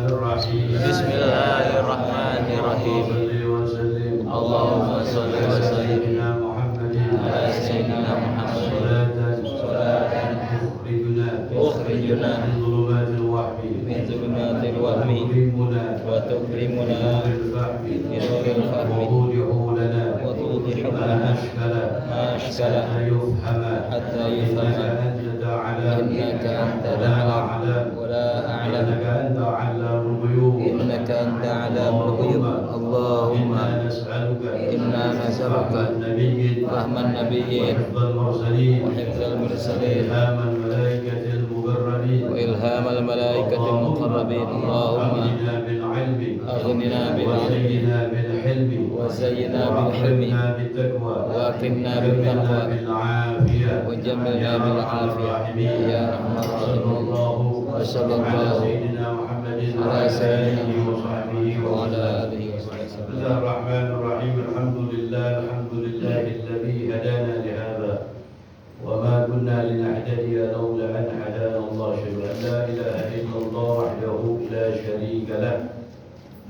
Bismillahirrahmanirrahim. Allahumma shalli wa sallim ala sayyidina Muhammad salatan tukhrijuna min dhulumatil wahmi wa tukrimuna bi nuril fahmi wa tudihu lana ma ashkala hatta yufhama innaka antal a'lam wa la a'lam innaka anta 'alamul ghuyub. Allahumma inna nas'aluka fahman nabiyyin wa hifdzal mursalin wa ilhamal malaikatil muqarrabin. Allahumma aghnina bil 'ilmi wa zayyina bil hilmi wa aqimna bil taqwa wa jammilna bil 'afiyah ya arhamar rahimin. Wa sallallahu ala sayyidina wa ala alihi wa sallam. Bismillahirrahmanirrahim. Alhamdulillahilladzi hadana li hadza wa ma kunna linahtadiya lawla an hadana Allah. Asyhadu an la ilaha illallah wahdahu la syarika lah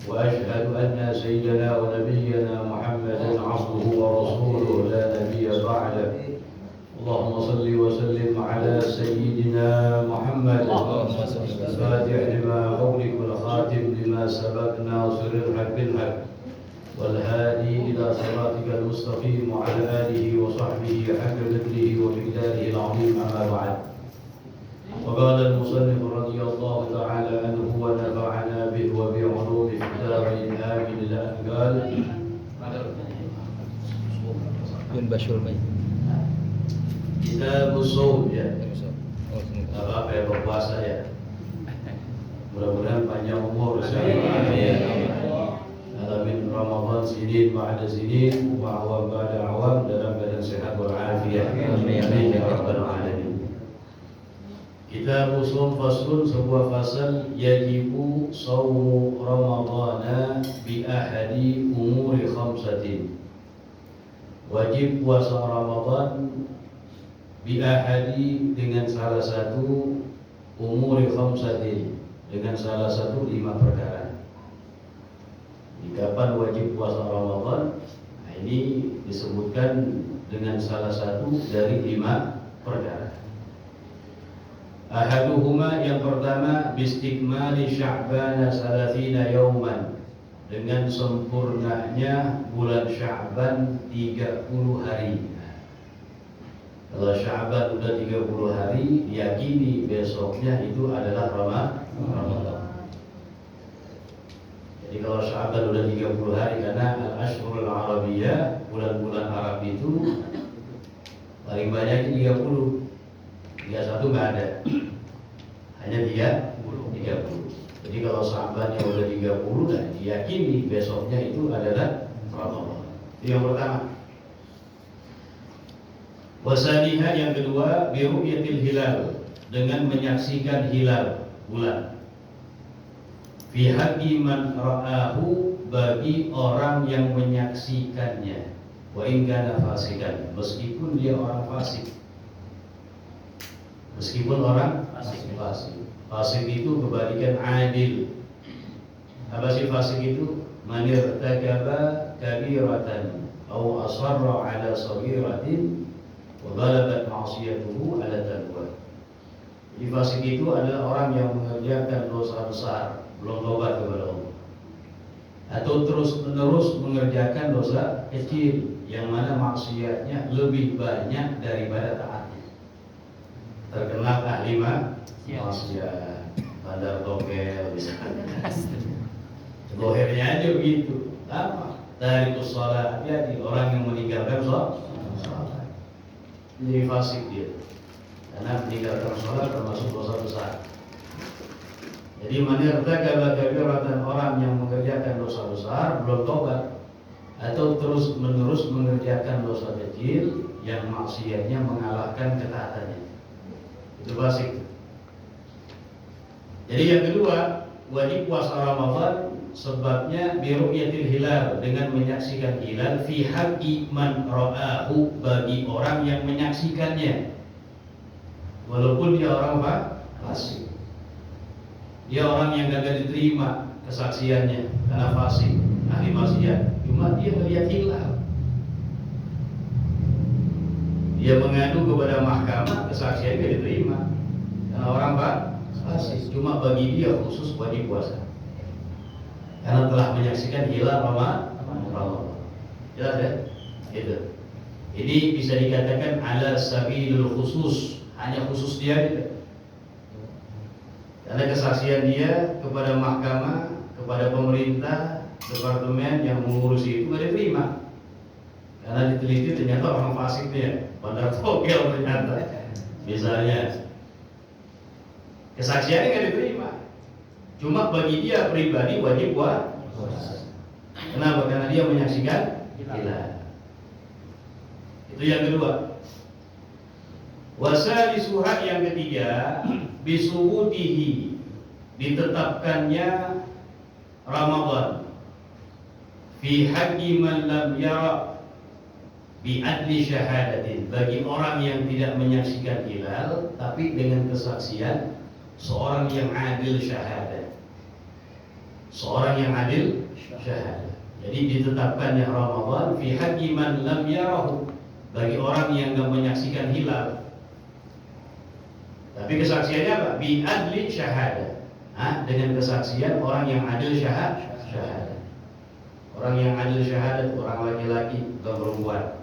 wa asyhadu anna sayyidana wa nabiyyana Muhammadan 'abduhu wa rasuluhu la nabiyya ba'da. Allahumma salli wa sallim ala sayyidina Muhammad al-Fatih lima ughliq wal khatim lima sabaq nasiril haqq bil haqq wal hadi ila siratikal mustaqim wa ala alihi wa sahbihi haqqa qadrihi wa miqdarihi al-'azim. Amma ba'd. Wa qala al-musannif radiyallahu ta'ala anhu wa nafa'ana bihi wa bi 'ulumihi fid darain amin. Ila qala Bin Bashir Mai. Kita musuh ya, apa ya, berpuasa ya. Mudah-mudahan panjang umur alamin Ramadan sinin ba'da sinin wa awam ba'da awam dalam keadaan sehat walafiat. Amin ya rabbal alamin. Kita musuh faslun, sebuah fasal yajibu shaumu Ramadana bi ahadi umuri khamsatin. Wajib puasa Ramadan bi ahadi dengan salah satu umuri khamsatin, dengan salah satu 5 perkara. Di kapan wajib puasa Ramadan? Nah, ini disebutkan dengan salah satu dari 5 perkara. Ahaduhuma, yang pertama, bistikmali Sya'ban 30 yauman, dengan sempurnanya bulan Sya'ban 30 hari. Kalau Sya'ban udah 30 hari, diyakini besoknya itu adalah Ramadan. Jadi kalau Sya'ban udah 30 hari, karena al-ashhurul arabiyyah, bulan-bulan Arab itu paling banyak 30. 31 nggak ada, hanya 30. Jadi kalau Sya'bannya udah 30, dan diyakini besoknya itu adalah Ramadan. Itu yang pertama. Wasaniha, yang kedua, biru'yatil hilal, dengan menyaksikan hilal bulan. Fi haqqi man ra'ahu, bagi orang yang menyaksikannya. Wa in kana fasikan, meskipun dia orang fasik. Meskipun orang fasik. Fasik itu kebalikan adil. Apa sih fasik itu? Man irtakaba kabiratan aw asarra ala saghiratin wa balagat ma'siyatuhu ala taqwa. Jadi fasik itu adalah orang yang mengerjakan dosa besar belum tobat kepada Allah, atau terus-menerus mengerjakan dosa kecil yang mana maksiatnya lebih banyak daripada taatnya. Terkenal ahli maksiat, bandar togel misalnya. Dohernya aja begitu. Apa? Dari sholat, hati-hati orang yang meninggalkan sholat. Jadi fasik dia, karena meninggalkan sholat termasuk dosa besar. Jadi manirtakaba kabiratan, orang yang mengerjakan dosa besar belum tobat, atau terus menerus mengerjakan dosa kecil yang maksiatnya mengalahkan ketaatannya, itu fasik. Jadi yang kedua, wajib puasa Ramadan sebabnya biru'yatil hilal, dengan menyaksikan hilal, fi haqqi man ra'ahu, bagi orang yang menyaksikannya, walaupun dia orang fasik. Dia orang yang gagal diterima kesaksiannya karena fasik, ahli maksiat. Cuma dia melihat hilal. Dia mengadu kepada mahkamah, kesaksiannya tidak diterima karena orang fasik. Cuma bagi dia khusus wajib puasa karena telah menyaksikan hilal Ramadan. Jelas ya? Itu. Ini bisa dikatakan ala sabilul khusus, hanya khusus dia tidak. Karena kesaksian dia kepada mahkamah, kepada pemerintah, departemen yang mengurusi itu tidak diterima. Karena diteliti ternyata orang fasik dia, bandar togel ternyata. Misalnya, kesaksiannya tidak diterima. Cuma bagi dia pribadi wajib puasa. Kenapa? Karena dia menyaksikan hilal. Itu yang kedua. Wasalisuha yang ketiga, bisubutihi, ditetapkannya Ramadan fi haqqi man lam yara bi adli syahadatin, bagi orang yang tidak menyaksikan hilal tapi dengan kesaksian seorang yang adil syahadat. Seorang yang adil syahadat. Jadi ditetapkannya Ramadan fi haqqi man lam yarahu, bagi orang yang tidak menyaksikan hilal. Tapi kesaksiannya apa? Bi adli syahadah. Dengan kesaksian orang yang adil syahadat. Orang yang adil syahadat, orang laki-laki atau perempuan.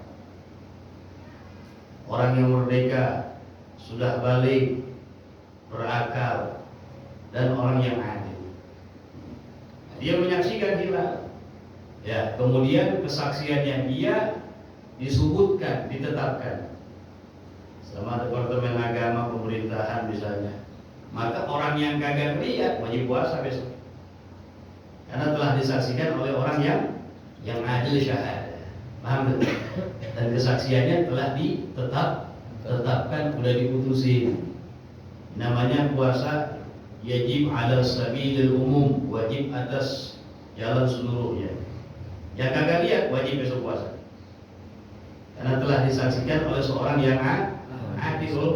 Orang yang merdeka, sudah balik, berakal, dan orang yang adil. Dia menyaksikan hilal. Ya, kemudian kesaksiannya dia disebutkan, ditetapkan sama departemen agama pemerintahan misalnya, maka orang yang kagak lihat wajib puasa besok karena telah disaksikan oleh orang yang adil syahadah. Paham betul? Dan kesaksiannya telah ditetapkan, sudah diputusin. Namanya puasa yajib ala sabilil umum, wajib atas jalan seluruhnya. Yang kagak lihat wajib besok puasa karena telah disaksikan oleh seorang yang adil,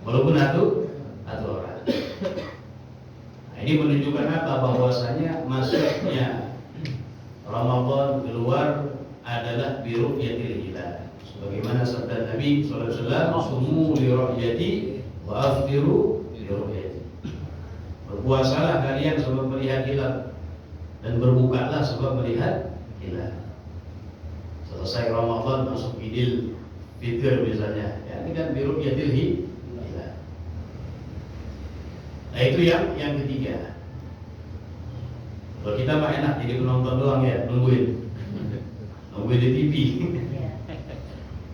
walaupun satu orang. Nah, ini menunjukkan apa? Bahwasanya masuknya Ramadan keluar adalah biru yatil hilal. Sebagaimana sabda Nabi sallallahu alaihi wasallam, "Sumu li ru'yati wa aftiru li ru'yati." Berpuasalah kalian sebab melihat hilal dan berbukalah sebab melihat hilal. Selesai Ramadan masuk Idul Fitr misalnya, ya, ini kan biru yatil hilal. Nah itu yang ketiga. Kalau kita mah enak jadi penonton doang ya, nungguin di TV.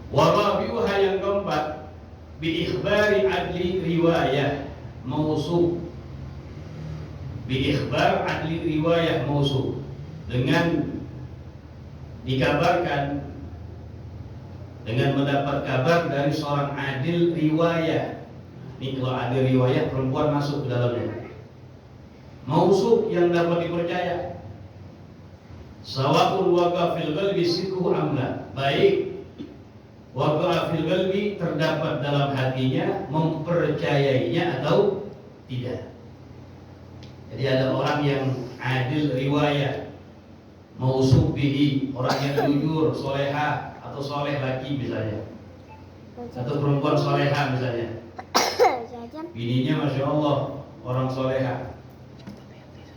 Wa rabi'uha yang keempat, bi ikhbari adli riwayah mausuf. Bi ikhbar adli riwayah mausuf, dengan dikabarkan, dengan mendapat kabar dari seorang adil riwayah. Ini kalau adil riwayah perempuan masuk ke dalamnya. Mausuf yang dapat dipercaya. Sawa'un waqa fil qalbi sidquhu amla, baik waqa fil qalbi terdapat dalam hatinya mempercayainya atau tidak. Jadi ada orang yang adil riwayah, mausuf bihi, orang yang jujur, solehah atau soleh laki misalnya, atau perempuan solehah misalnya, bininya masya Allah orang solehah,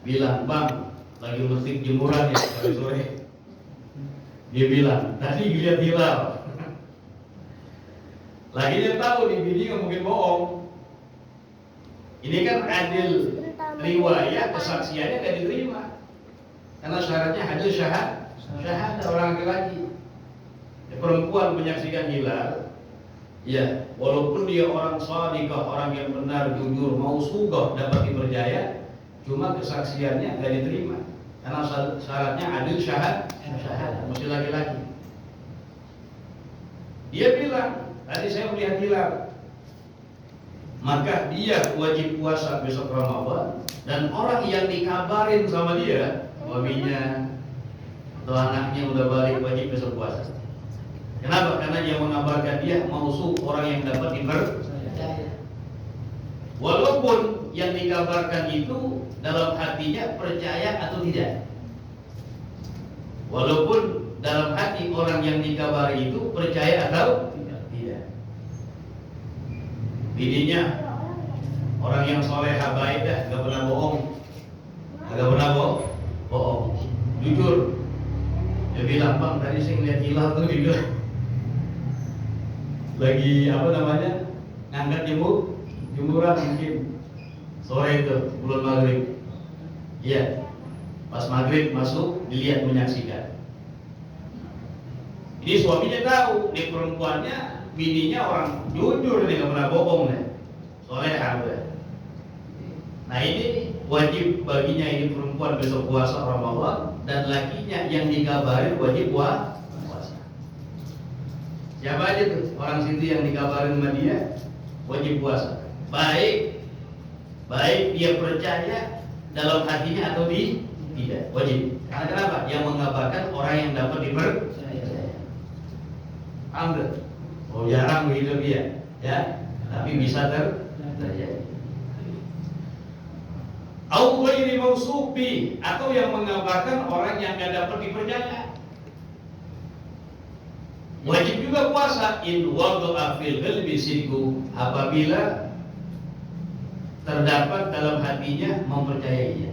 bilang, "Bang, lagi metik jemuran ya hari sore." Dia bilang, "Tadi lihat hilal." Lagi dia tahu nih bini nggak mungkin bohong. Ini kan adil riwayah, kesaksiannya nggak diterima karena syaratnya adil syahadah orang laki-laki. Perempuan menyaksikan hilal, ya, walaupun dia orang shadiqah, orang yang benar, jujur, mausugah, dapat dipercaya, cuma kesaksiannya nggak diterima karena syaratnya adil syahadah, mesti laki-laki. Dia bilang, "Tadi saya melihat hilal." Maka dia wajib puasa besok Ramadan, dan orang yang dikabarin sama dia, suaminya atau anaknya udah balik, wajib besok puasa. Kenapa? Karena yang mengabarkan dia mausuf, orang yang dapat dipercaya. Walaupun yang dikabarkan itu dalam hatinya percaya atau tidak. Walaupun dalam hati orang yang dikabari itu percaya atau tidak. Bininya orang yang soleh baik dah, gak pernah bohong, bohong, jujur. Dia bilang, bang tadi saya ngeliat hilal tuh, dia bilang lagi ngangkat jemuran mungkin sore itu bulan maghrib. Iya, pas maghrib masuk dilihat menyaksikan. Ini suaminya tahu, nih perempuannya, bininya orang jujur, dia nggak pernah bohong nih, soleha udah. Nah ini wajib baginya ini perempuan besok puasa Ramadan, dan lakinya yang dikabarin wajib puasa. Siapa aja tuh orang situ yang dikabarin sama dia wajib puasa. Baik dia percaya dalam hatinya atau tidak, wajib. Karena kenapa? Yang mengabarkan orang yang dapat dipercaya. Ambil. Oh jarang begitu dia, ya, tapi bisa terjadi. Au ghairi mausufi, atau yang mengabarkan orang yang tidak dapat dipercaya. Wajib juga puasa in wada'a fil qalbi sidqu, apabila terdapat dalam hatinya mempercayainya.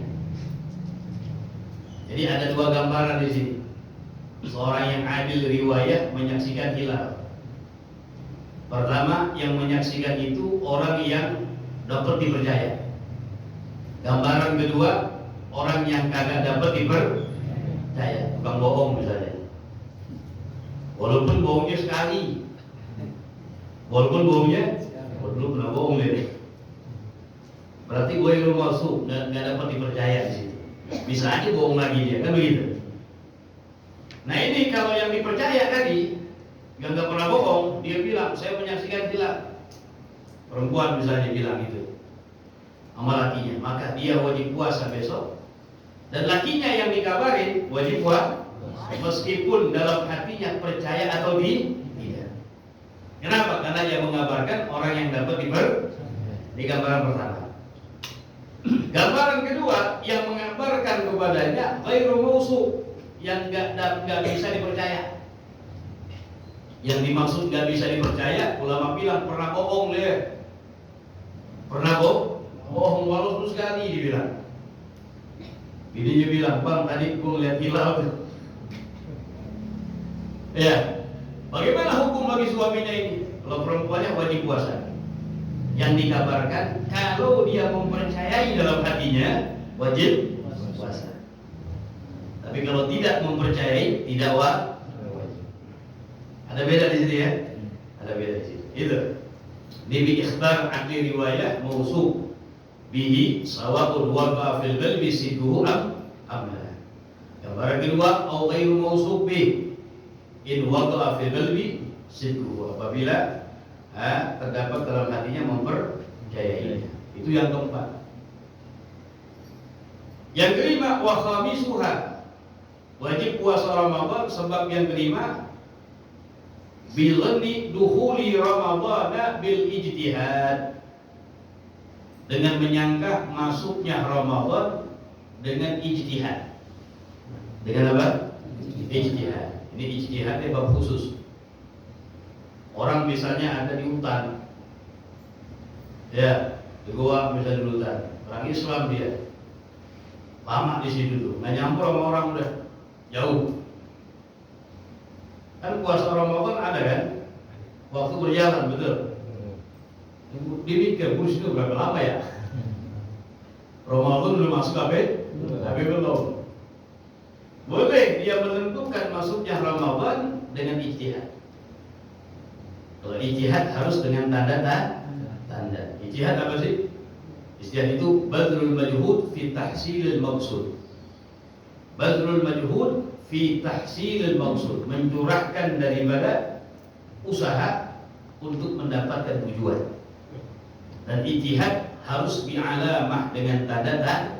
Jadi ada dua gambaran di sini. Seorang yang adil riwayat menyaksikan hilal. Pertama, yang menyaksikan itu orang yang dapat dipercaya. Gambaran kedua, orang yang kagak dapat dipercaya, tukang bohong misalnya. Walaupun bohongnya sekali, belum pernah bohong deh. Berarti gue yang masuk, nggak dapat dipercaya di situ. Bisa aja bohong lagi dia, kan begitu. Nah ini kalau yang dipercaya tadi, yang nggak pernah bohong, dia bilang saya menyaksikan hilal. Perempuan misalnya bilang gitu, sama lakinya, maka dia wajib puasa besok. Dan lakinya yang dikabarin wajib puasa, meskipun dalam hatinya percaya atau tidak. Kenapa? Karena dia mengabarkan orang yang dapat di gambaran pertama. Gambaran kedua, yang mengabarkan kepadanya ghairu mausu, yang nggak bisa dipercaya. Yang dimaksud nggak bisa dipercaya, ulama bilang pernah bohong deh, bohong walaupun sekali dibilang. Bininya bilang, bang tadi gue lihat hilal tuh. Ya, bagaimana hukum bagi suaminya ini? Kalau perempuannya wajib puasa. Yang dikabarkan kalau dia mempercayai dalam hatinya wajib puasa. Tapi kalau tidak mempercayai tidak wajib. Ada beda di sini ya? Ada beda di sini. Itu. Nabi ikhbar akli riwayat mausu bihi sawabun waqa fil qalbi sidhu amla. Gambaran kedua au ghairu mausu bihi in waqa fil qalbi sidhu, apabila terdapat dalam hatinya mempercayainya. Itu yang keempat. Yang kelima wa khamisuha, wajib puasa Ramadan sebab yang kelima bilani dukhuli Ramadhan bil ijtihad, dengan menyangka masuknya Ramadan dengan ijtihad. Dengan apa? Ijtihad. Ini ijtihad bab khusus. Orang misalnya ada di hutan, ya, di gua misalnya di hutan, orang Islam dia, lama di situ tuh, nggak nyamper sama orang udah jauh. Kan puasa Ramadan ada kan, waktu berjalan betul. Dimikir, di situ berapa lama ya? Ramadan belum masuk tapi belum. Boleh dia menentukan masuknya Ramadan dengan ijtihad. Kalau ijtihad harus dengan tanda. Ijtihad apa sih? Ijtihad itu badrul majhud fi tahsilil maqsud. Badrul majhud fi tahsilil maqsud, mencurahkan daripada usaha untuk mendapatkan tujuan. Dan ijtihad harus bi'alamah, dengan tanda.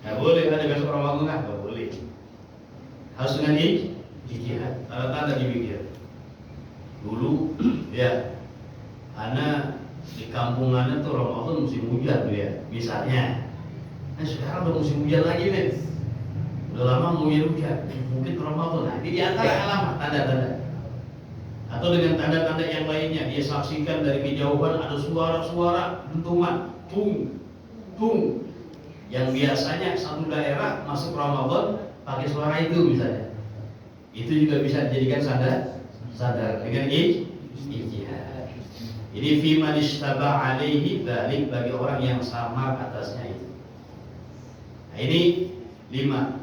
Nggak boleh ada besok Ramadan, nggak boleh. Harus dengan ijtihad, tanda dibikin. Dulu ya, ana di kampungannya tuh Ramadan musim hujan tuh ya, misalnya. Nah sekarang udah musim hujan lagi nih, udah lama mau hujan, mungkin Ramadan. Nah ini di antara alamat tanda-tanda. Atau dengan tanda-tanda yang lainnya, dia saksikan dari kejauhan ada suara-suara dentuman, tung, tung, yang biasanya satu daerah masuk Ramadan pakai suara itu misalnya. Itu juga bisa dijadikan sadar dengan ijtihad. Ini fi man ishtaba alaihi dzalik, bagi orang yang samar atasnya itu. Nah, ini 5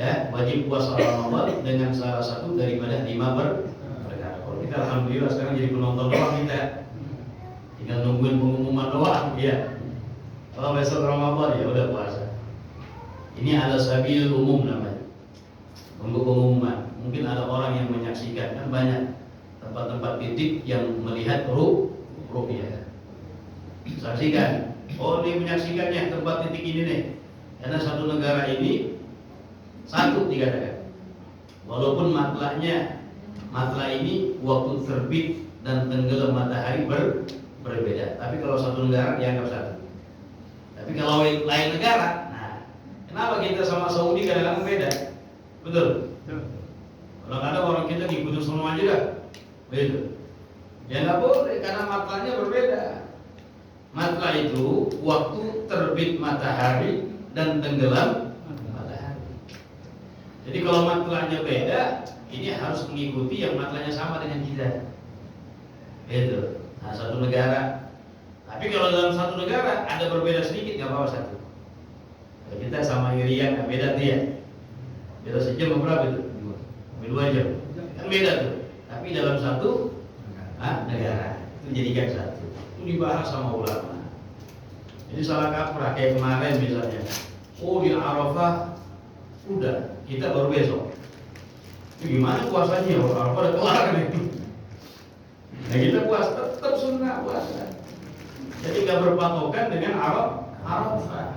ya, wajib puasa Ramadan dengan salah satu daripada 5 perkara. Kalau kita alhamdulillah sekarang jadi penonton doang kita. Tinggal nungguin pengumuman doang ya. Kalau besok Ramadan ya udah puasa. Ini ala sabil umum namanya. Tunggu pengumuman. Mungkin ada orang yang menyaksikan, kan banyak tempat-tempat titik yang melihat ru'yah. Saksikan. Oh, dia menyaksikannya tempat titik ini nih. Karena satu negara ini satu dikatakan. Walaupun matlah ini waktu terbit dan tenggelam matahari berbeda. Tapi kalau satu negara dianggap satu. Tapi kalau lain negara, nah, kenapa kita sama Saudi kadang-kadang beda? Betul. Kadang-kadang orang kita ngikutin semua aja dah. Begitu. Ya nggak boleh karena matlahnya berbeda. Matlah itu waktu terbit matahari dan tenggelam matahari. Jadi kalau matlahnya beda, ini harus mengikuti yang matlahnya sama dengan kita. Itu. Nah, satu negara. Tapi kalau dalam satu negara ada berbeda sedikit, nggak apa-apa satu. Kalau kita sama Irian, beda tuh ya. Beda sejam berapa itu? 2 jam. Kan beda tuh. Tapi dalam satu negara itu jadikan satu. Itu dibahas sama ulama. Jadi salah kaprah kayak kemarin misalnya. Oh di Arafah udah, kita baru besok. Itu gimana puasanya? Arafah udah kelar nih. Nah kita puasa tetap sunnah puasa. Jadi nggak berpatokan dengan Arafah.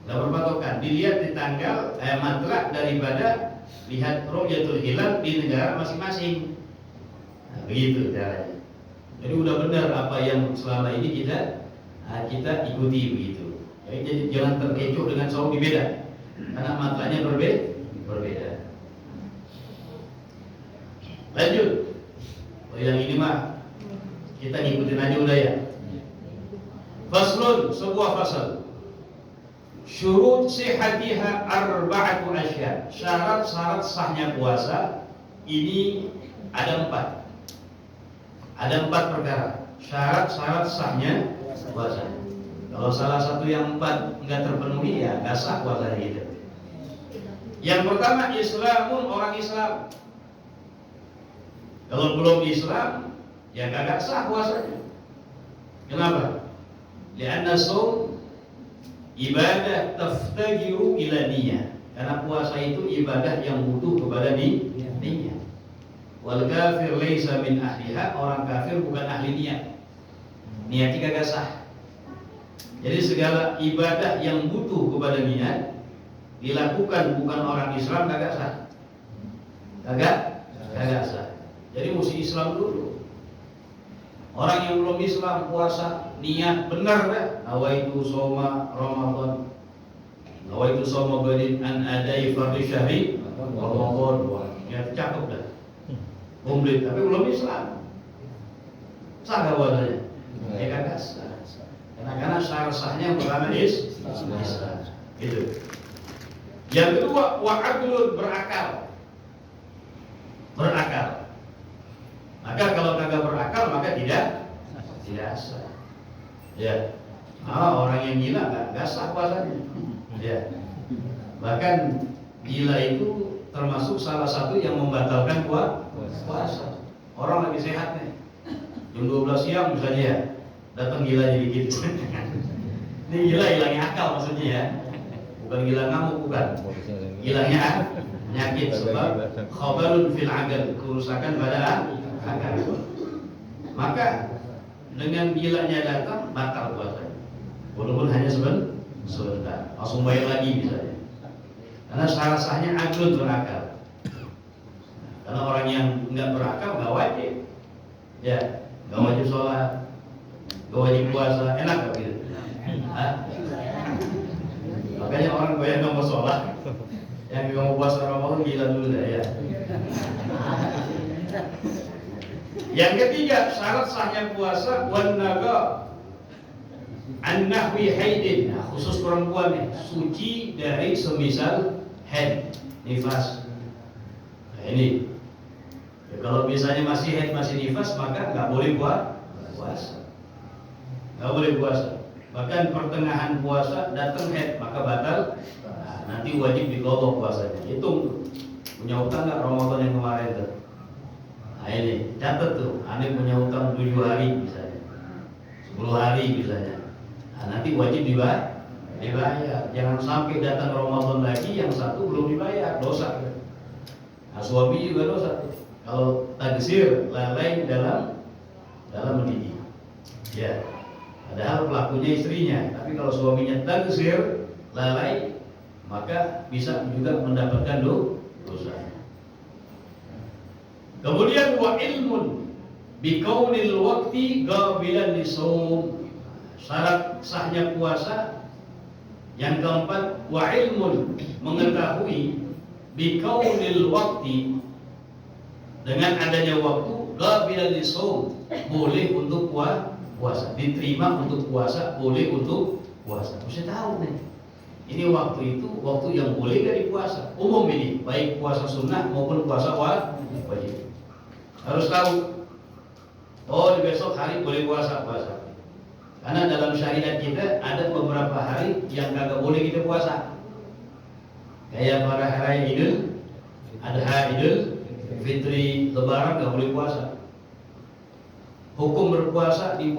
Nggak berpatokan. Dilihat di tanggal matlak daripada lihat ru'yatul hilal di negara masing-masing. Nah, begitu caranya. Jadi udah benar apa yang selama ini kita ikuti begitu. Jadi jangan terkecoh dengan Saudi beda. Karena matlahnya berbeda. Lanjut. Oh yang ini mah kita ngikutin aja udah ya. Faslun, sebuah fasal. Syurut sihatiha arba'atu asya. Syarat-syarat sahnya puasa ini ada 4. Ada 4 perkara. Syarat-syarat sahnya puasa. Kalau salah satu yang 4 enggak terpenuhi ya enggak sah puasanya gitu. Yang pertama Islamun, orang Islam. Kalau belum Islam ya kagak sah puasanya. Kenapa? Lianna shaum ibadah taftajiru ila niyah. Karena puasa itu ibadah yang butuh kepada niyah. Wal kafir laisa min ahliha, orang kafir bukan ahli niat. Niatnya kagak sah. Jadi segala ibadah yang butuh kepada niat dilakukan bukan orang Islam kagak sah. Kagak sah. Jadi mesti Islam dulu. Orang yang belum Islam puasa niat benar dah. Nawaitu shoma Ramadan. Nawaitu shoma badin an adai fardhu syahri Ramadan. Niat cakep dah. Komplit tapi belum Islam. Sah enggak puasanya? Ya kagak sah. Karena syarat sahnya yang pertama Islam. Gitu. Yang kedua wa'adlun, berakal. Maka kalau kagak berakal maka tidak sah. Ya. Orang yang gila enggak sah puasanya. Ya. Bahkan gila itu termasuk salah satu yang membatalkan puasa. Orang lagi sehat nih. Jam 12 siang misalnya ya. Datang gila jadi gitu. Ini gila hilangnya akal maksudnya ya. Bukan gila ngamuk, bukan. Gilanya penyakit sebab khabarun fil aqal, kerusakan pada akal. Maka dengan gilanya datang batal puasanya. Walaupun hanya sebentar. Langsung bayar lagi misalnya. Karena syarat sahnya aqlun berakal. Karena orang yang enggak berakal enggak wajib. Ya, enggak wajib sholat. Gak wajib puasa, enak gak gitu? Hah? Makanya orang goyang gak mau sholat, yang gak mau puasa Ramadan gila dulu dah ya. Yang ketiga, syarat sahnya puasa wan naga an-nahwi haidin. Nah, khusus perempuan nih, suci dari semisal haid, nifas. Nah, ini ya, kalau misalnya masih haid, masih nifas, maka nggak boleh puasa. Nggak boleh puasa. Bahkan pertengahan puasa datang haid, maka batal. Nah, nanti wajib diqadha puasanya. Hitung punya utang nggak Ramadan yang kemarin tuh. Nah ini catat tuh, ane punya utang 7 hari misalnya, 10 hari misalnya. Nah, nanti wajib dibayar. Jangan sampai datang Ramadan lagi yang satu belum dibayar, dosa. Nah, suami juga dosa. Kalau tagsir, lalai dalam mendidik. Ya. Padahal pelakunya istrinya, tapi kalau suaminya tagsir, lalai, maka bisa juga mendapatkan dosa. Kemudian wa ilmun bi kaunil waqti qabilan lisawm. Syarat sahnya puasa yang keempat, wa ilmun, mengetahui bi kaunil waqti, dengan adanya waktu qabilan lisawm, boleh untuk puasa, diterima untuk puasa, boleh untuk puasa. Mesti tahu nih. Ini waktu itu waktu yang boleh dari puasa. Umum ini, baik puasa sunnah maupun puasa wajib. Harus tahu. Oh, di besok hari boleh puasa. Karena dalam syariat kita ada beberapa hari yang kagak boleh kita puasa. Kayak para hari Idul Adha, Idul Fitri, Lebaran nggak boleh puasa. Hukum berpuasa di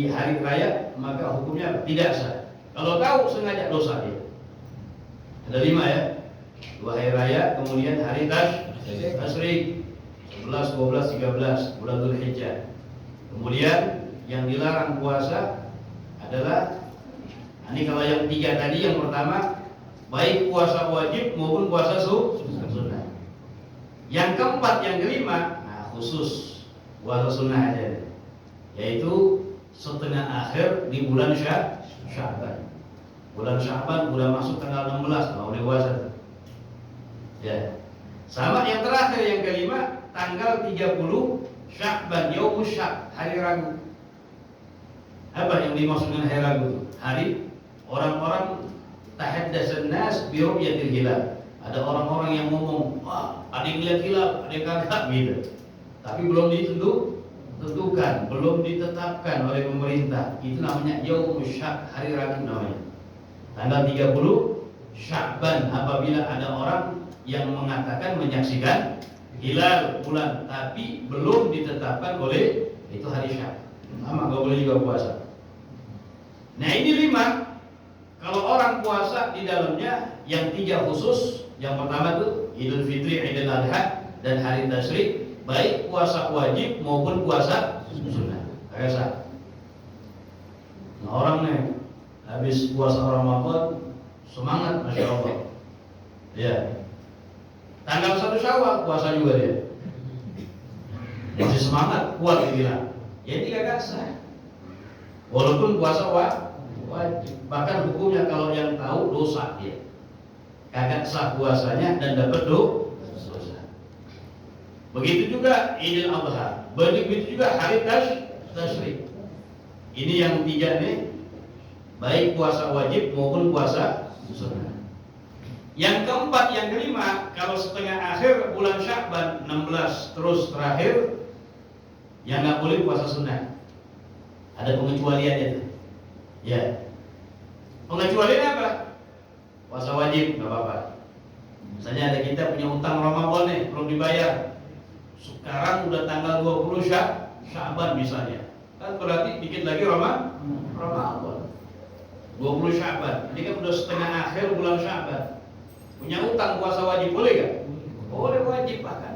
hari raya maka hukumnya tidak sah. Kalau tahu sengaja dosa dia. Ada 5 ya. 2 hari raya, kemudian hari tasyrik 11, 12, 13 bulan Dzulhijjah. Kemudian yang dilarang puasa adalah ini kalau yang 3 tadi, yang pertama baik puasa wajib maupun puasa sunnah. Yang keempat, yang kelima, nah khusus puasa sunnah aja, yaitu setengah akhir di bulan Sya'ban. Bulan Sya'ban udah masuk tanggal 16, mau dewasa. Ya. Sama yang terakhir, yang kelima, tanggal 30 Sya'ban, Yaumus Syak, hari Rabu. Apa yang dimaksud dengan hari Rabu? Hari orang-orang tahaddatsan nas bi ru'yatil hilal. Ada orang-orang yang ngomong, wah, ada yang lihat hilal, ada yang kagak gitu. Tapi belum ditentukan, belum ditetapkan oleh pemerintah. Itu namanya Yaumus Syak, hari Rabu namanya. Tanggal 30 Sya'ban, apabila ada orang yang mengatakan menyaksikan hilal bulan tapi belum ditetapkan oleh itu hari Syak. Sama gak boleh juga puasa. Nah ini 5. Kalau orang puasa di dalamnya yang 3 khusus. Yang pertama tuh Idul Fitri, Idul Adha, dan hari tasyrik, baik puasa wajib maupun puasa sunnah. Kayak sah. Nah orang nih habis puasa Ramadan semangat, masya Allah. Ya. Tanggal 1 Syawal puasa juga dia. Masih semangat, kuat dibilang. Ya ini kagak sah. Walaupun puasa wajib, bahkan hukumnya kalau yang tahu dosa dia. Kagak sah puasanya dan dapat dosa. Begitu juga Idul Adha, begitu juga hari tasyrik. Ini yang 3 nih, baik puasa wajib maupun puasa sunnah. Yang keempat, yang kelima, kalau setengah akhir bulan Sya'ban 16 terus terakhir, yang nggak boleh puasa sunnah. Ada pengecualiannya tuh. Ya. Pengecualian apa? Puasa wajib nggak apa-apa. Misalnya ada kita punya utang Ramadan nih, belum dibayar. Sekarang udah tanggal 20 Sya'ban misalnya. Kan berarti dikit lagi Ramadan. 20 Sya'ban. Ini kan udah setengah akhir bulan Sya'ban. Punya utang puasa wajib boleh gak? Boleh, wajib bahkan.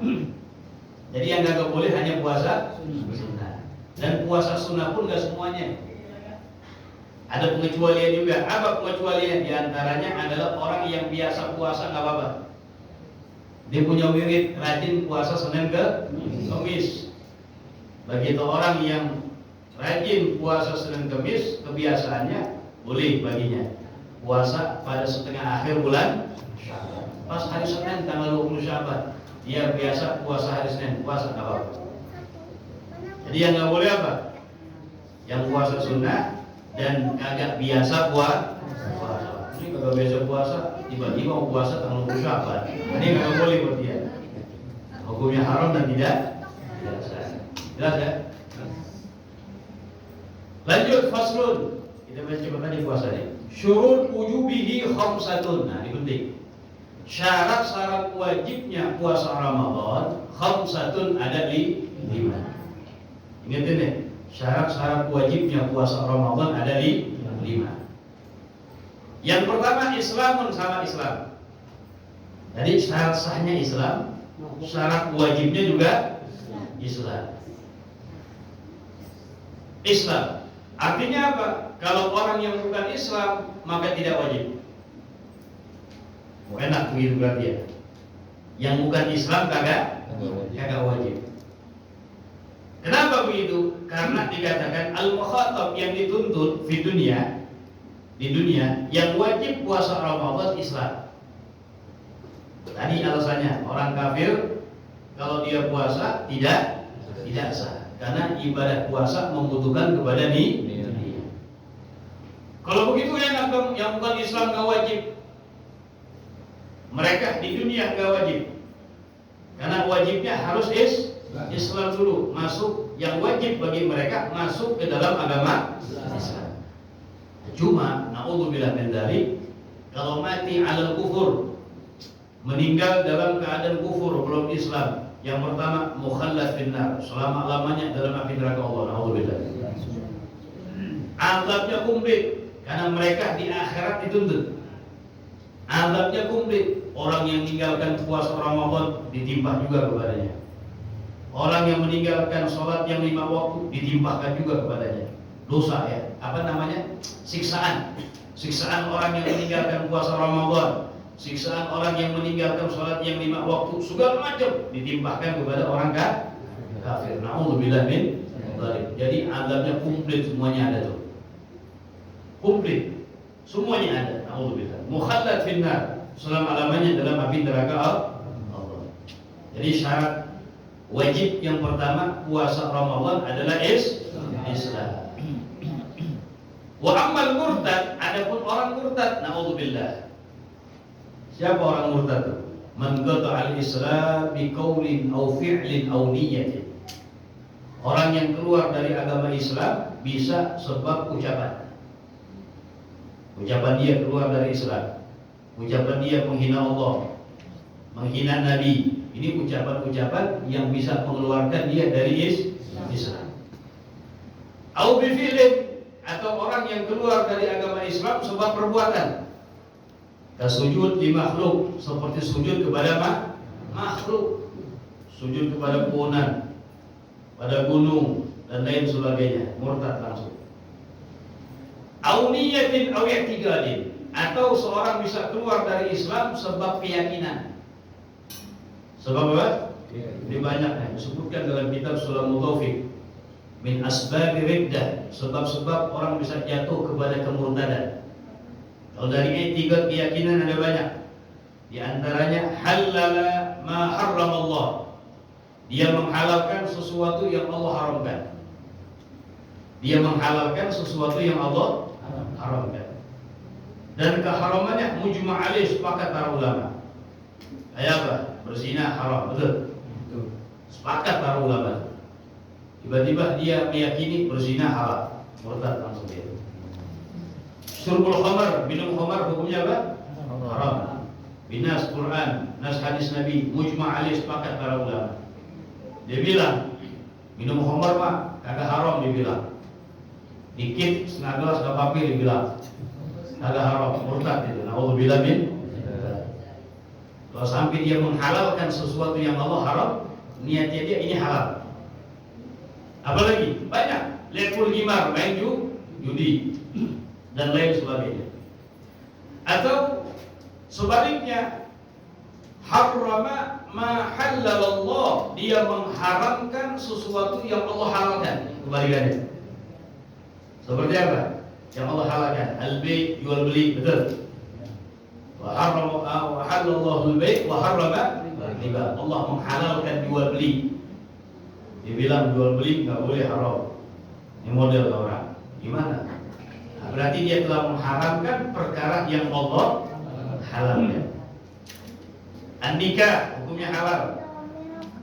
Jadi yang gak boleh hanya puasa sunnah. Dan puasa sunnah pun gak semuanya. Ada pengecualian juga. Apa pengecualian? Di antaranya adalah orang yang biasa puasa gak apa-apa. Dia punya wirid rajin puasa Senin ke Kamis. Begitu orang yang rajin puasa Senin Kamis, kebiasaannya boleh baginya puasa pada setengah akhir bulan Sya'ban. Pas hari Senin tanggal 20 Sya'ban, dia biasa puasa hari Senin, puasa nggak apa-apa. Jadi yang nggak boleh apa? Yang puasa sunnah dan kagak biasa puasa. Ini kagak biasa puasa, tiba-tiba mau puasa tanggal 20 Sya'ban. Ini nggak boleh buat dia. Hukumnya haram dan tidak biasa. Jelas ya? Lanjut faslun. Kita baca cepat tadi puasanya. Syurut wujubihi khamsatun. Nah, ini penting. Syarat-syarat wajibnya puasa Ramadan khamsatun ada di 5. Ingat ini, syarat-syarat wajibnya puasa Ramadan ada di 5. Yang pertama Islamun sama Islam. Jadi syarat sahnya Islam, syarat wajibnya juga Islam. Islam artinya apa? Kalau orang yang bukan Islam maka tidak wajib. Enak begitu berarti ya. Yang bukan Islam kagak wajib. Kenapa begitu? Karena dikatakan al-mukhatab yang dituntut di dunia yang wajib puasa Ramadan Islam. Tadi alasannya orang kafir kalau dia puasa tidak sah karena ibadah puasa membutuhkan kepada niyat. Kalau begitu yang bukan Islam nggak wajib. Mereka di dunia nggak wajib karena wajibnya harus Islam dulu, masuk yang wajib bagi mereka masuk ke dalam agama Islam. Cuma naudzubillah min dzalik, kalau mati alal kufur, meninggal dalam keadaan kufur belum Islam, yang pertama mukhallad finnar, selama-lamanya dalam api neraka Allah. Naudzubillah. Azabnya komplit karena mereka di akhirat dituntut. Azabnya komplit. Orang yang meninggalkan puasa Ramadan ditimpah juga kepadanya. Orang yang meninggalkan sholat yang 5 waktu ditimpahkan juga kepadanya. Dosa ya, apa namanya? Siksaan. Siksaan orang yang meninggalkan puasa Ramadan, siksaan orang yang meninggalkan sholat yang 5 waktu, segala macam ditimpahkan kepada orang kafir. Naudzubillah min dzalik. Jadi azabnya komplit, semuanya ada tuh. Komplit. Semuanya ada. Naudzubillah. Mukhallad finnar, selama-lamanya dalam api neraka Allah. Jadi syarat wajib yang pertama puasa Ramadan adalah Islam. Wa ammal murtad, adapun orang murtad, naudzubillah. Siapa orang murtad? Man qata'a al-islam bi qaulin aw fi'lin aw niyyatin. Orang yang keluar dari agama Islam bisa sebab ucapan. Ucapan dia keluar dari Islam. Ucapan dia menghina Allah, menghina Nabi. Ini ucapan-ucapan yang bisa mengeluarkan dia dari Islam. Au bi fi'lin, atau orang yang keluar dari agama Islam sebab perbuatan. Kasujud di makhluk, seperti sujud kepada makhluk, sujud kepada pohonan, pada gunung dan lain sebagainya, murtad langsung. Au niyatin au i'tiqadin, atau seorang bisa keluar dari Islam sebab keyakinan. Sebab apa? Ini banyaknya disebutkan dalam kitab Sulamul Taufiq. Min asbabi riddah, sebab-sebab orang bisa jatuh kepada kemurtadan. Kalau dari i'tiqad keyakinan ada banyak. Di antaranya halala ma harramallah. Dia menghalalkan sesuatu yang Allah haramkan. Dia menghalalkan sesuatu yang Allah haramkan. Dan keharamannya mujma' alaih, sepakat para ulama. Kayak apa? Berzina haram, betul? Sepakat para ulama. Tiba-tiba dia meyakini berzina halal, murtad langsung dia. Syurbul khamar, minum khamar hukumnya apa? Haram. Binas Quran, nas hadis Nabi, mujma' alaih, sepakat para ulama. Dia bilang minum khamar mah kagak haram, dia bilang. Dikit setengah gelas gak apa-apa, dia bilang kagak haram, murtad itu. Naudzubillah min. Kalau sampai dia menghalalkan sesuatu yang Allah haram, niatnya dia ini halal. Apalagi banyak lekul gimar, main judi dan lain sebagainya. Atau sebaliknya, harrama ma halalallah, dia mengharamkan sesuatu yang Allah halalkan. Kebalikannya, Seperti apa? Yang Allah halalkan, al-bay' jual beli, betul. Wa halallahu al-bay' wa harrama riba. Allah menghalalkan jual beli. Dibilang jual beli nggak boleh, haram. Ini model orang. Gimana? Nah, berarti dia telah mengharamkan perkara yang Allah halalkan. An-nikah hukumnya halal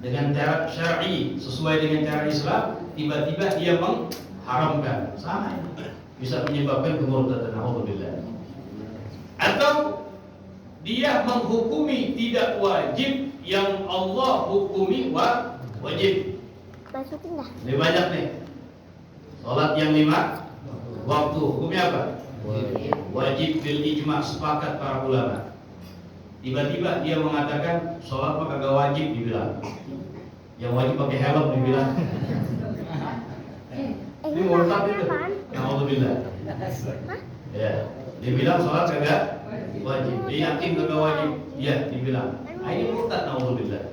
dengan cara syar'i sesuai dengan cara Islam, tiba-tiba dia mengharamkan, sama ini bisa menyebabkan kemurtadan, naudzubillah. Atau dia menghukumi tidak wajib yang Allah hukumi wajib. Masukin dah. Lebih banyak nih. Salat yang 5 waktu hukumnya apa? Wajib bil ijma', sepakat para ulama. Tiba-tiba dia mengatakan sholat mah kagak wajib, dibilang. Yang wajib pakai helm, dibilang. Ini murtad itu. Naudzubillah. Ya, dibilang sholat kagak wajib. Dia yakin kagak wajib. Ya, dibilang. Nah, ini murtad, naudzubillah.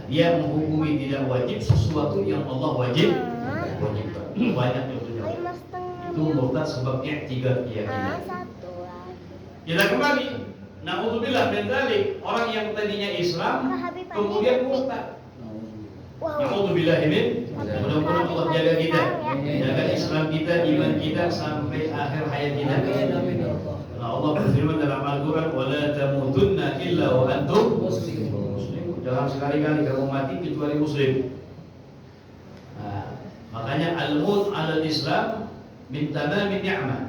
Dia menghukumi tidak wajib sesuatu yang Allah wajibkan. Banyak contohnya. Itu murtad sebab i'tiqad keyakinan. Kita kembali. Naudzubillah min dzalik, orang yang tadinya Islam kemudian murtad. Naudzubillah min. Mudah-mudahan Allah jaga kita, jaga Islam kita, iman kita sampai akhir hayat kita. Karena Allah berfirman dalam Al-Qur'an, "Wa la tamutunna illa wa antum muslimun." Jangan sekali-kali kamu mati kecuali muslim. Nah, makanya al-maut 'ala al-Islam min tamamin ni'mah.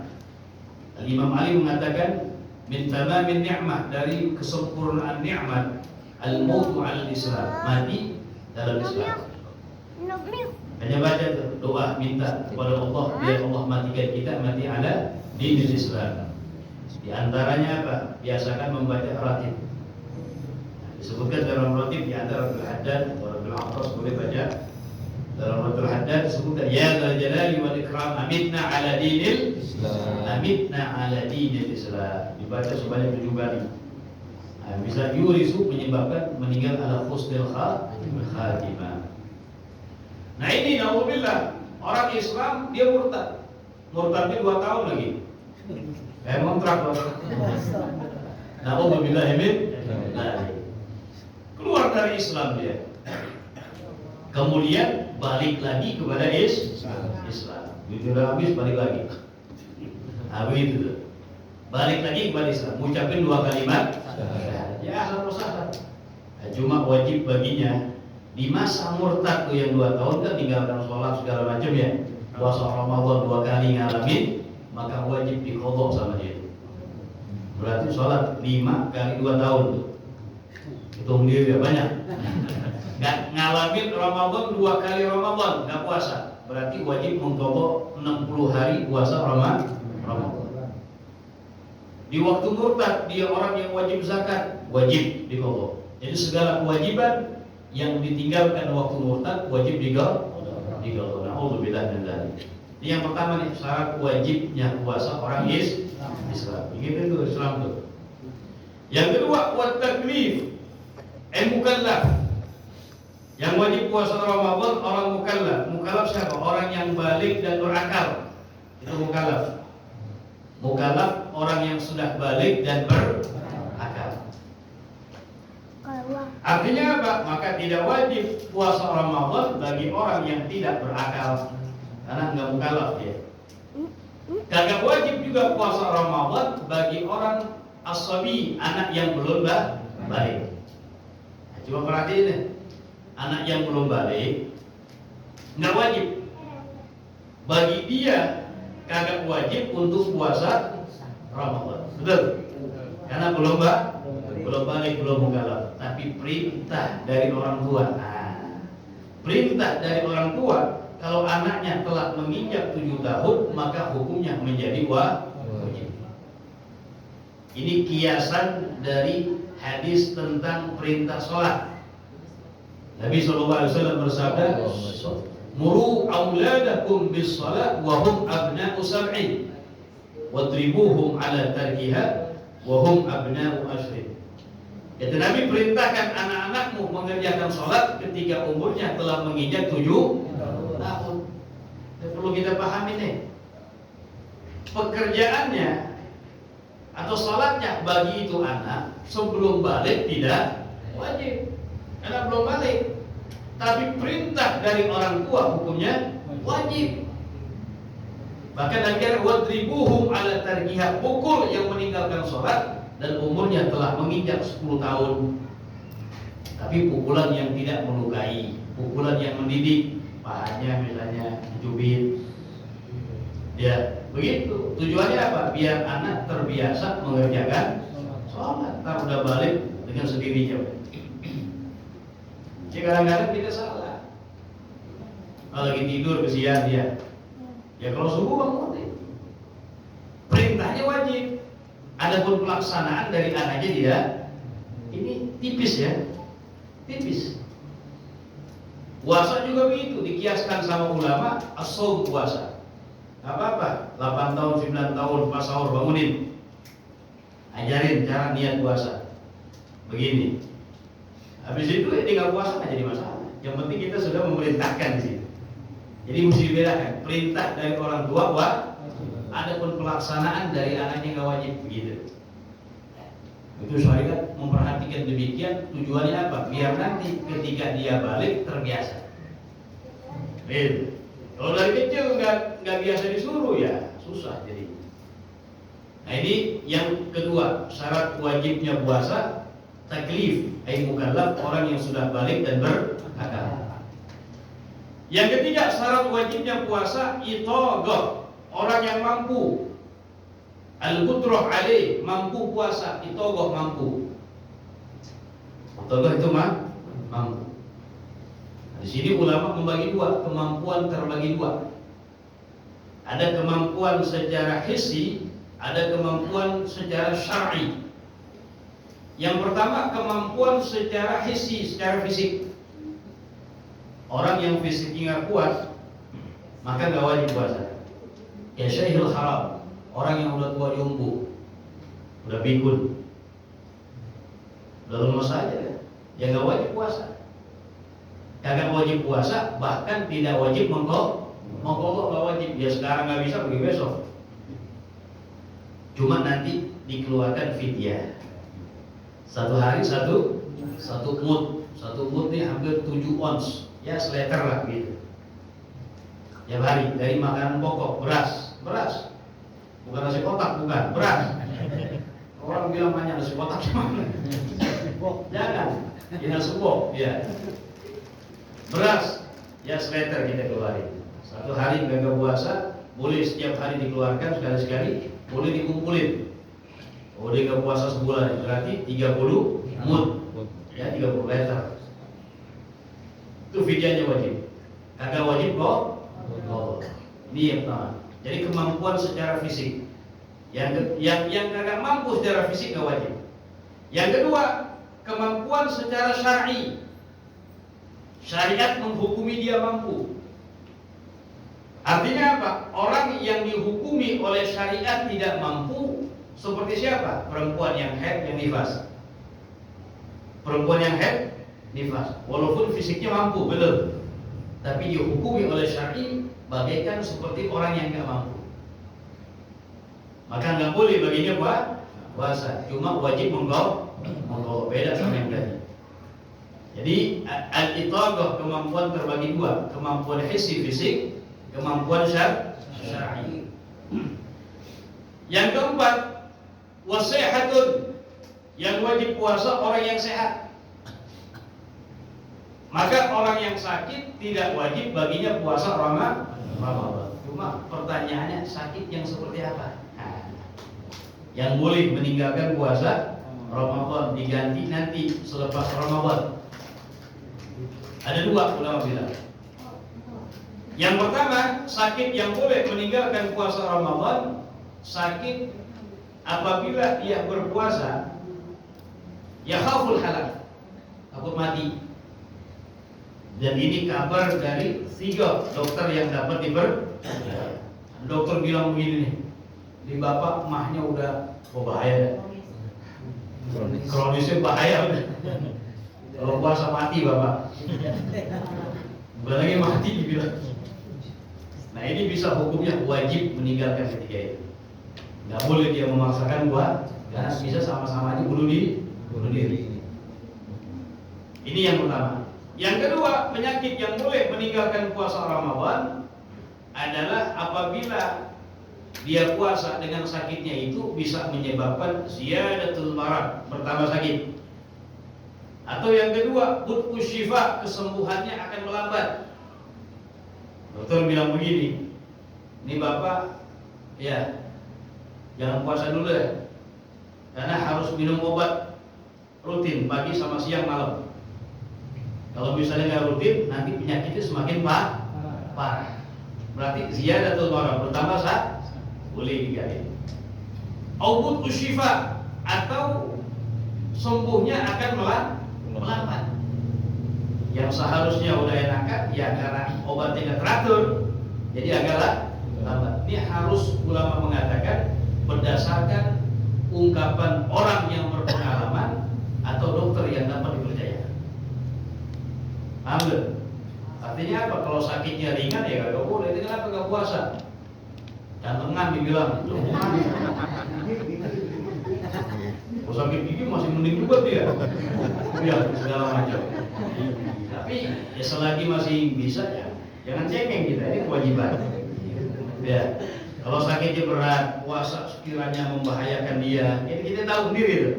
Imam Ali mengatakan min tamamin ni'mah, dari kesempurnaan nikmat, al-maut 'ala al-Islam, mati dalam Islam. Hanya baca doa minta kepada Allah biar Allah matikan kita mati ala dinil Islam. Di antaranya apa? Biasakan membaca ratib. Disebutkan dalam ratib di antara Rabbul Haddad atau Rabbul Aqras, boleh baca. Dalam Rabbul Haddad disebutkan ya dzal jalali wal ikram amitna ala dinil Islam. Amitna ala dinil Islam. Dibaca sebanyak 7 kali. Nah, bisa yurisu, menyebabkan meninggal ala husnil khatimah. Nah ini naudzubillah, orang Islam dia murtad. Murtadnya 2 tahun lagi. Kayak kontrak loh. Naudzubillah min dzalik. Keluar dari Islam dia, kemudian balik lagi kepada Islam. Begitu udah habis balik lagi. Nah begitu, balik lagi kepada Islam, mengucapkan 2 kalimat. Ya ahlan wa sahlan. Nah, cuma wajib baginya di masa murtad tuh yang 2 tahun kan tinggalkan sholat segala macam ya, puasa Ramadan 2 kali ngalamin, maka wajib diqadha sama dia. Berarti sholat 5 kali 2 tahun tuh. Hitung diri ya, banyak. Nggak ngalamin Ramadan 2 kali Ramadan, nggak puasa, berarti wajib mengqadha 60 hari puasa Ramadan. Di waktu murtad dia orang yang wajib zakat, wajib diqadha. Jadi segala kewajiban yang ditinggalkan waktu murtad wajib diqadha. Naudzubillah min dzalik. Ini yang pertama nih, syarat wajibnya puasa orang Islam. Begitu itu Islam tuh. Yang kedua, wat taklif. Mukallaf. Yang wajib puasa Ramadan orang mukallaf. Mukallaf siapa? Orang yang balik dan berakal. Itu mukallaf. Mukallaf orang yang sudah balik dan berakal. Artinya apa? Maka tidak wajib puasa Ramadan bagi orang yang tidak berakal, karena nggak mukallaf dia. Kagak wajib juga puasa Ramadan bagi orang as-sabi, anak yang belum balik. Nah, coba perhatiin nih, anak yang belum balik nggak wajib. Bagi dia kagak wajib untuk puasa Ramadan, betul? Karena belum balik, belum mukallaf. Tapi perintah dari orang tua. Nah, perintah dari orang tua, kalau anaknya telah menginjak 7 tahun, maka hukumnya menjadi wajib. Ini kiasan dari hadis tentang perintah sholat. Nabi SAW bersabda, muru auladakum bis sholat wa hum abna'u sab'in wadribuhum ala tarkiha wa hum abna'u ashrin. Jadi Nabi perintahkan anak-anakmu mengerjakan sholat ketika umurnya telah menginjak 7 tahun. Ini perlu kita pahami nih. pekerjaannya atau salatnya bagi itu anak sebelum balik tidak wajib karena belum balik. Tapi perintah dari orang tua hukumnya wajib. Bahkan akhirnya wadribuhum ala tarkiha, pukul yang meninggalkan sholat dan umurnya telah menginjak 10 tahun. Tapi pukulan yang tidak melukai, pukulan yang mendidik, pahanya misalnya dicubit. Ya, begitu. Tujuannya apa? Biar anak terbiasa mengerjakan sholat. Ntar udah balik dengan sendirinya. Jadi kadang-kadang kita salah. Kalau lagi tidur kesian dia. Ya kalau subuh bangun. Perintahnya wajib. Adapun pelaksanaan dari anaknya tidak. Ini tipis ya. Tipis. Puasa juga begitu, dikiaskan sama ulama as-shaum puasa. Gak apa-apa, 8 tahun, 9 tahun pas sahur bangunin. Ajarin cara niat puasa. Begini. Habis itu ya tinggal puasa nggak jadi masalah. Yang penting kita sudah memerintahkan di situ. Jadi mesti dibedakan perintah dari orang tua adapun pelaksanaan dari anaknya nggak wajib begitu. Itu syariat memperhatikan demikian, tujuannya apa? Biar nanti ketika dia balik terbiasa. Kalau dari kecil nggak biasa disuruh ya susah jadi. Nah ini yang kedua, syarat wajibnya puasa taklif, mukallaf, orang yang sudah balik dan berakal. Yang ketiga, syarat wajibnya puasa itogoh, orang yang mampu. Al-qudrah alaih, mampu puasa, itogoh mampu. Itogoh itu mampu. Di sini ulama membagi dua, kemampuan terbagi dua. Ada kemampuan secara hissi, ada kemampuan secara syar'i. Yang pertama kemampuan secara hissi, secara fisik. Orang yang fisiknya kuat maka gak wajib puasa. Ya syaihul haram, orang yang udah tua jumbo, udah pikun, udah lemes saja, ya gak wajib puasa. Kagak wajib puasa, bahkan tidak wajib mengkodok gak wajib. Ya sekarang gak bisa, pergi besok. Cuma nanti dikeluarkan fidyah. Satu hari satu mud. Satu mud ini hampir 7 ons. Ya seliter lah gitu. Ya hari dari makanan pokok, beras. Bukan nasi kotak, bukan, beras. Orang bilang banyak nasi kotak gimana? Jangan, ini nasi pok, ya. Beras, ya seliter kita keluarin. Satu hari nggak puasa, boleh setiap hari dikeluarkan sekali-sekali, boleh dikumpulin. Oh dia nggak puasa sebulan, berarti 30 mud, ya 30 liter. Itu fidyahnya wajib. Kagak wajib kok. Ini yang pertama. Jadi kemampuan secara fisik. Yang kagak mampu secara fisik nggak wajib. Yang kedua, kemampuan secara syar'i. Syariat menghukumi dia mampu. Artinya apa? Orang yang dihukumi oleh syariat tidak mampu seperti siapa? Perempuan yang haid, yang nifas. Perempuan yang haid, nifas. Walaupun fisiknya mampu, betul. Tapi dihukumi oleh syar'i bagaikan seperti orang yang nggak mampu. Maka nggak boleh baginya puasa. Cuma wajib menggaul, beda sama yang tadi. Jadi al-itogoh kemampuan terbagi dua, kemampuan hissi fisik, kemampuan syar'i. Yang keempat, wasihatun, yang wajib puasa orang yang sehat. Maka orang yang sakit tidak wajib baginya puasa Ramadan. Cuma pertanyaannya sakit yang seperti apa? Nah, yang boleh meninggalkan puasa Ramadan diganti nanti selepas Ramadan. Ada dua ulama bilang. Yang pertama, sakit yang boleh meninggalkan puasa Ramadan, sakit apabila dia berpuasa ya khaful halak, takut mati. Dan ini kabar dari 3 dokter yang dapat dokter bilang begini nih, di bapak mahnya udah bahaya, kronisnya bahaya udah. Kalau puasa mati bapak, bukan lagi mati dibilang. Nah ini bisa hukumnya wajib meninggalkan ketika itu. Nggak boleh dia memaksakan buat, karena bisa sama-sama aja bunuh diri. Ini yang pertama. Yang kedua, penyakit yang boleh meninggalkan puasa Ramadan adalah apabila dia puasa dengan sakitnya itu bisa menyebabkan ziyadatul marad, bertambah sakit. Atau yang kedua, but'u syifa, kesembuhannya akan melambat. Dokter bilang begini, ini bapak, ya jangan puasa dulu ya, karena harus minum obat rutin pagi sama siang malam. Kalau misalnya nggak rutin, nanti penyakitnya semakin parah. Berarti ziyadatul marad, bertambah boleh diganti. Aubut usyifa, atau sembuhnya akan melambat. Yang seharusnya udah enakan, ya karena obatnya nggak teratur, jadi agak lambat. Ini harus ulama mengatakan berdasarkan ungkapan orang yang berpengalaman atau dokter yang dapat dipercaya. Paham gak? Artinya apa? Kalau sakitnya ringan ya gak boleh. Ini kenapa gak puasa? Jantengan dibilang. Kalau sakit gigi masih mending juga dia. Ya segala macam. Tapi ya selagi masih bisa ya jangan cengeng kita, ini kewajiban. Ya. Kalau sakitnya berat, puasa sekiranya membahayakan dia, ini kita tahu sendiri tuh.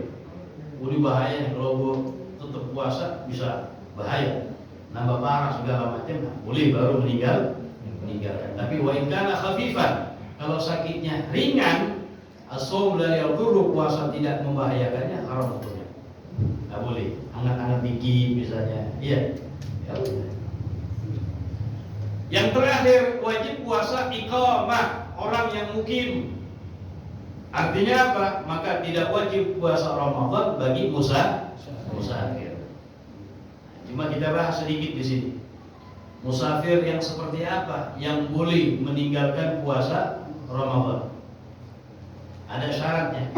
Udah bahaya kalau gua tetap puasa bisa bahaya. Nambah parah segala macam, boleh baru meninggalkan. Tapi wa in kana khafifan, kalau sakitnya ringan, as-shaum la yadurru, puasa tidak membahayakannya, haram hukumnya. Enggak boleh. Angat-angat dikit misalnya. Iya. Ya. Yang terakhir, wajib puasa iqamah, orang yang mukim. Artinya apa? Maka tidak wajib puasa Ramadan bagi musafir. Cuma kita bahas sedikit di sini. Musafir yang seperti apa yang boleh meninggalkan puasa Ramadan? Ada syaratnya.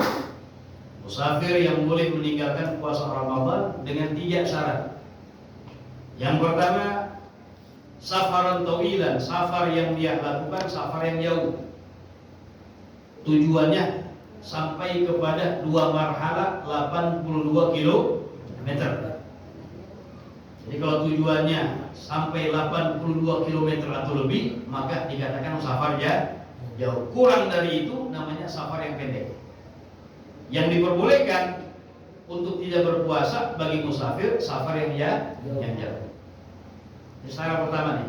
Musafir yang boleh meninggalkan puasa Ramadan dengan 3 syarat. Yang pertama, safaran tawilan, safar yang dia lakukan safar yang jauh. Tujuannya sampai kepada 2 marhala 82 km. Jadi kalau tujuannya sampai 82 km atau lebih, maka dikatakan safar jauh. Kurang dari itu namanya safar yang pendek. Yang diperbolehkan untuk tidak berpuasa bagi musafir safar yang jauh. Ini syarat pertama nih.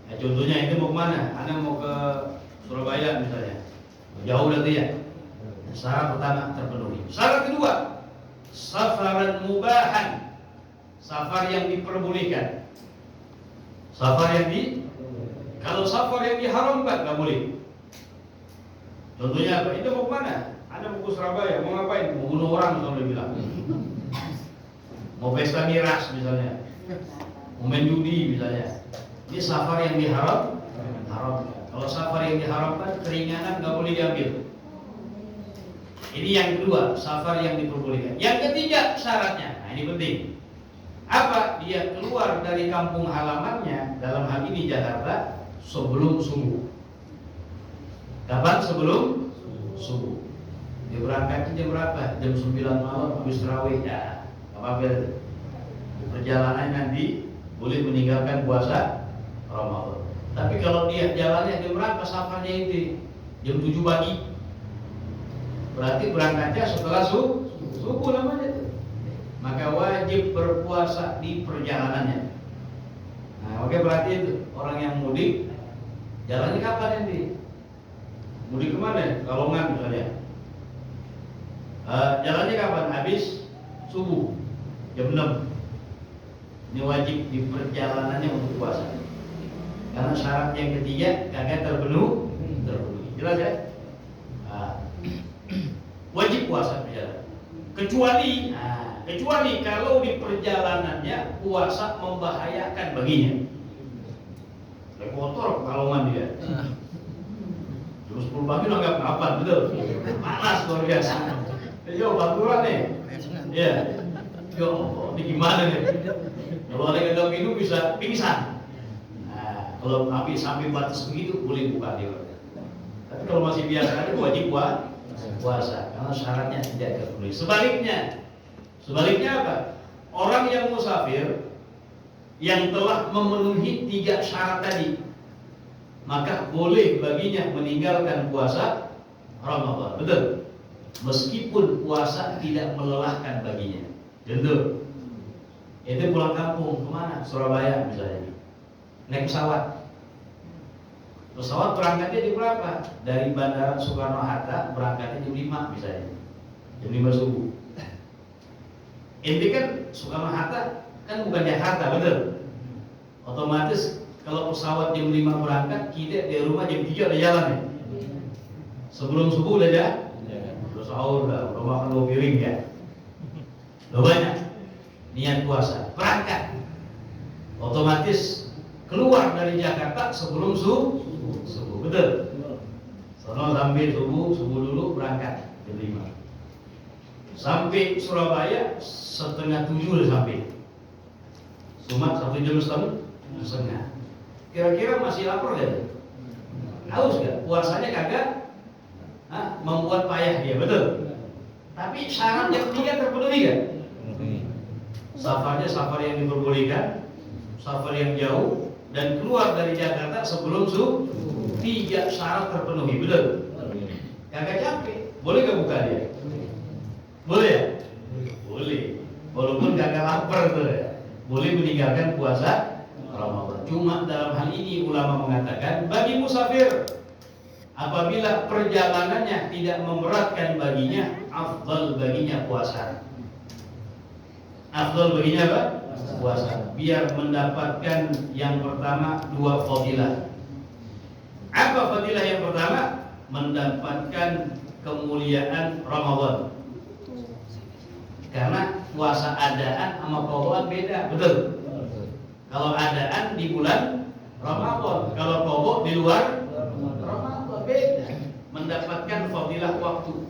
Ya, contohnya itu mau kemana? Anda mau ke Surabaya misalnya, jauh berarti ya. Syarat pertama terpenuhi. Syarat kedua, safaran mubahan. Safar yang diperbolehkan. Kalau safar yang diharamkan nggak boleh. Contohnya apa? Itu mau kemana? Anda mau ke Surabaya, mau ngapain? Mau bunuh orang misalnya bilang. Mau pesta miras misalnya. Mau main judi misalnya. Ini safar yang haram. Kalau safar yang diharamkan, keringanan nggak boleh diambil. Ini yang kedua, safar yang diperbolehkan. Yang ketiga syaratnya, nah ini penting. Apa? Dia keluar dari kampung halamannya, dalam hal ini Jakarta, sebelum subuh. Kapan sebelum subuh? Dia berangkat jam berapa? Jam 9 malam habis tarawih ya. Apa-apa. Perjalanan nanti boleh meninggalkan puasa Ramadan. Tapi kalau dia jalannya jam berapa safarnya itu? Jam 7 pagi. Berarti berangkatnya setelah subuh namanya itu. Maka wajib berpuasa di perjalanannya. Nah, oke, berarti itu orang yang mudik jalannya kapan nanti? Mudik kemana? Kalongan misalnya. Jalannya kapan? Habis subuh jam 6. Ini wajib di perjalanannya untuk puasa. Karena syarat yang ketiga kagak terpenuhi. Jelas ya? Wajib puasa perjalanan. Kecuali kalau di perjalanannya puasa membahayakan baginya. Kayak kotor kalongan dia. Terus 10 pagi nggak apa-apa, betul. Panas luar biasa. Yo, baturan nih. Iya. Yo, ini gimana nih? Kalau ada yang minum bisa pingsan. Nah, kalau sampai batas begitu boleh buka dia. Tapi kalau masih biasa itu wajib puasa karena syaratnya tidak terpenuhi. Sebaliknya apa? Orang yang musafir yang telah memenuhi 3 syarat tadi, maka boleh baginya meninggalkan puasa Ramadan. Betul? Meskipun puasa tidak melelahkan baginya. Contoh, itu pulang kampung kemana? Surabaya misalnya, naik pesawat. Pesawat berangkatnya jam berapa? Dari Bandara Soekarno-Hatta berangkatnya jam 5 misalnya, jam 5 subuh. Inti kan Soekarno-Hatta kan bukan Jakarta, betul? Otomatis kalau pesawat jam 5 berangkat, kita di rumah jam 3 udah jalan ya. Sebelum subuh udah jalan. Udah sahur, udah makan 2 piring ya. Udah banyak niat puasa, berangkat. Otomatis keluar dari Jakarta sebelum subuh, betul? Sono sampai subuh dulu berangkat jam 5. Sampai Surabaya setengah 7 udah sampai. Cuma 1 jam setengah. Kira-kira masih lapar gak? Haus gak? Puasanya kagak membuat payah dia, betul? Tapi syarat yang 3 terpenuhi gak? Safarnya safar yang diperbolehkan, safar yang jauh, dan keluar dari Jakarta sebelum subuh. 3 syarat terpenuhi, betul? Kagak capek, boleh gak buka dia? Boleh ya? Boleh. Walaupun kagak lapar tuh ya. Boleh meninggalkan puasa Ramadan. Cuma dalam hal ini ulama mengatakan bagi musafir apabila perjalanannya tidak memberatkan baginya, afdal baginya puasa. Afdal baginya apa? Puasa. Biar mendapatkan yang pertama 2 fadilah. Apa fadilah yang pertama? Mendapatkan kemuliaan Ramadan. Karena puasa adaan sama qadhaan beda, betul? Kalau adaan di bulan Ramadan, kalau qadha di luar Ramadan beda. Mendapatkan fadilah waktu.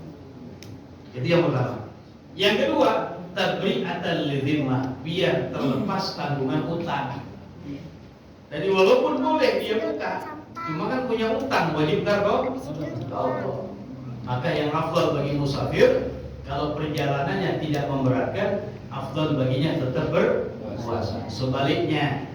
Itu yang pertama. Yang kedua, tabri'atan lidhimmah, biar terlepas tanggungan utang. Jadi walaupun boleh dia buka, cuma kan punya utang, wajib taqwa. Maka yang afdal bagi musafir, kalau perjalanannya tidak memberatkan, afdal baginya tetap berpuasa. Sebaliknya,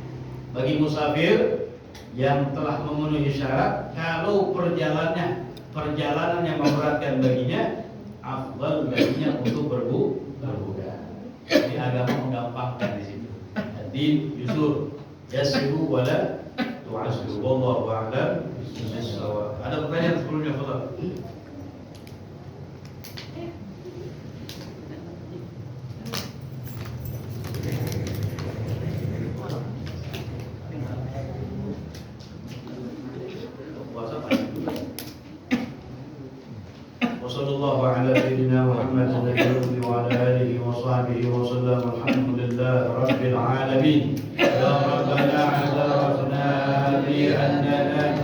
bagi musafir yang telah memenuhi syarat, kalau perjalanan yang memberatkan baginya, afdal baginya untuk berbuka. Jadi agama menggampangkan di situ. Ad-din yusur, yasiru wala tu'asiru. Wallahu a'lam bishawab. Ada pertanyaan sebelumnya, Fadhil? Wassallallahu ala sayyidina Muhammad wa ala alihi wa sahbihi wa sallam. Alhamdulillah rabbil alamin. Ya rabbana a'tarafna bi annana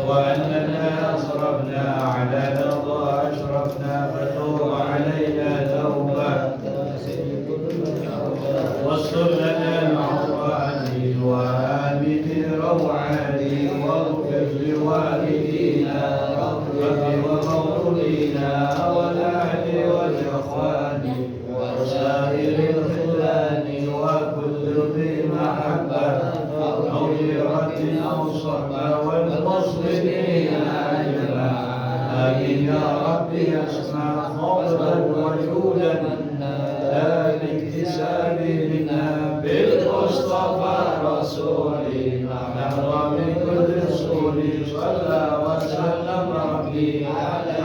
wa annana asrafna ala ridha ashrafna fatub alayna tawbah واستر لنا العواني وآمن روعاني واغفر لوالدينا رب ومولينا والأهل والإخوان وسائر الخلان وكل ذي محبة أو جيرة أو صحبة والمسلمين أجمعين. آمين يا ربي اسمع فضلا وجودا لا باكتساب منا بالمصطفى رسولي نحر من كل رسولي صلى وسلم ربي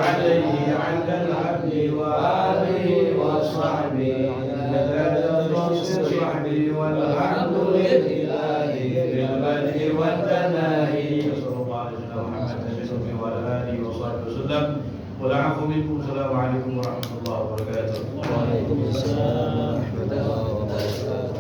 عليه عند العبد وآله وصحبه صحبي والحمد لله بالبدء والتناهي. صلى الله عليه وسلم وعلى آله وصحبه وسلم. والعفو منكم. السلام عليكم ورحمة الله وبركاته. Waalaikumsalam warahmatullahi wabarakatuh.